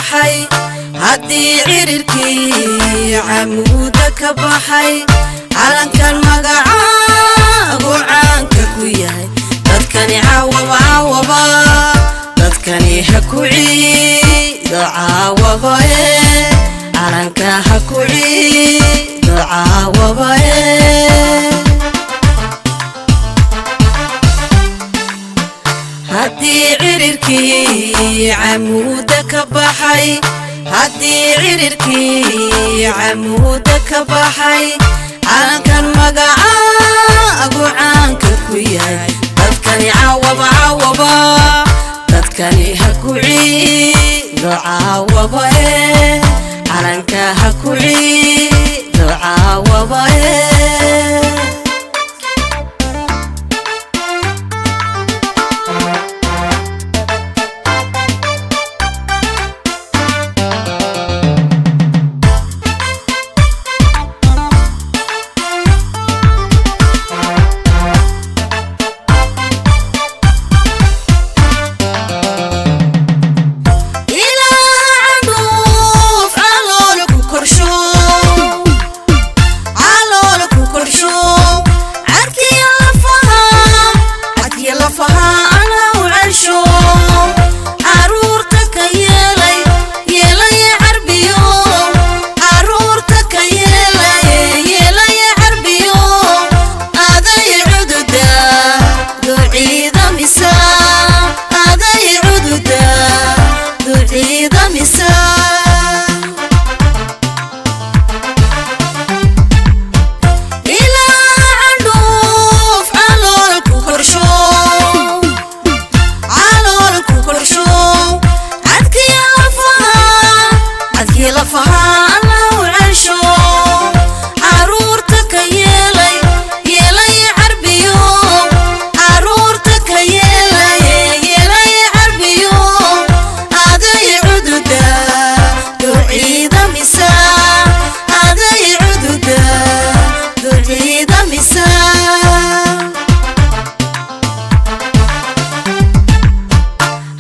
baxay haddii cirirkii camuuda ka baxay calankan magacaagu caanka ku yahay dadkani caawaba dadkani ha ku ciido caawaba calanka ha ku ciido caawaba haddii cirirkii camuuda ka baxay haddii cirirkii camuuda ka baxay calankan magacaagu caanka ku yahay dadkani caawaba dadkani ha ku ciido caawaba calanka ha ku ciido caawaba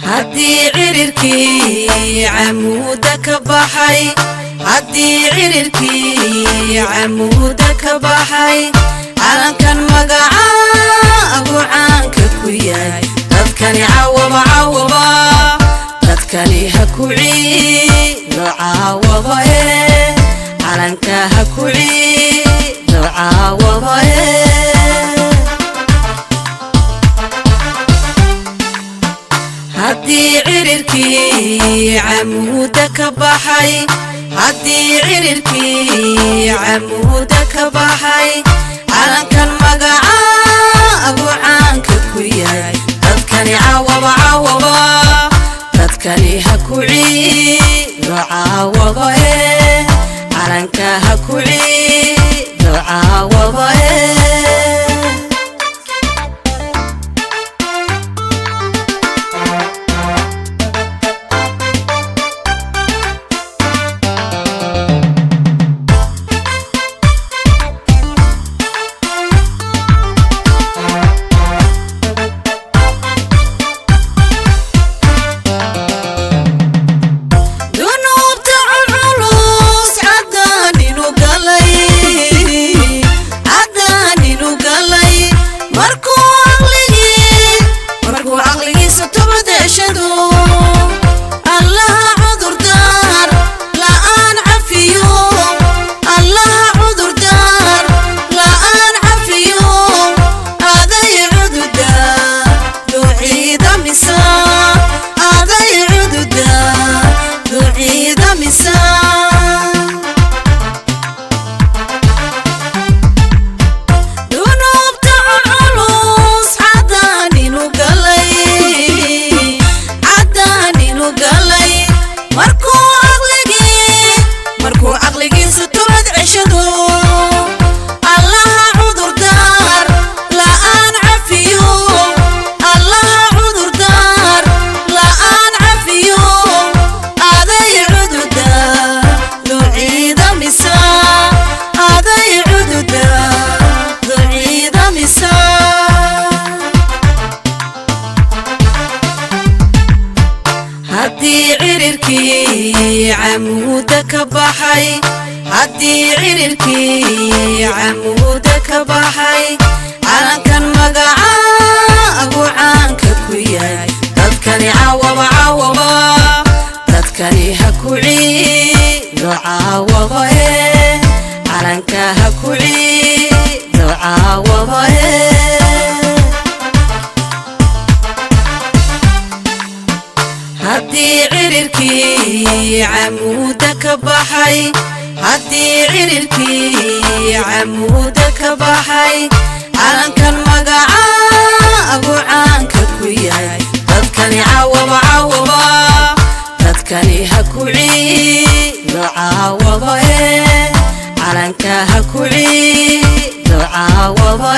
haddii cirirkii camuuda ka baxay haddii cirirkii camuuda ka baxay calankan magacaagu caanka ku yahay dadkani caawaba dadkani ha ku ciido caawaba calanka ha ku ciido caawaba haddii cirirkii camuuda ka baxay haddii cirirkii camuuda ka baxay calankan magacaagu caanka ku yahay dadkani caawaba dadkani ha ku ciido caawaba calanka ha ku ciido caawaba ذنوبت haddii cirirkii camuuda ka baxay calankan magacaagu caanka ku yahay dadkani caawaba caawaba dadkani ha ku ciido caawaba calanka ha ku ciido caawaba haddii cirirkii camuuda ka baxay haddii cirirkii camuuda ka baxay calankan magacaagu caanka ku yahay dadkani caawaba caawaba dadkani ha ku ciido caawaba calanka ha ku ciido caawaba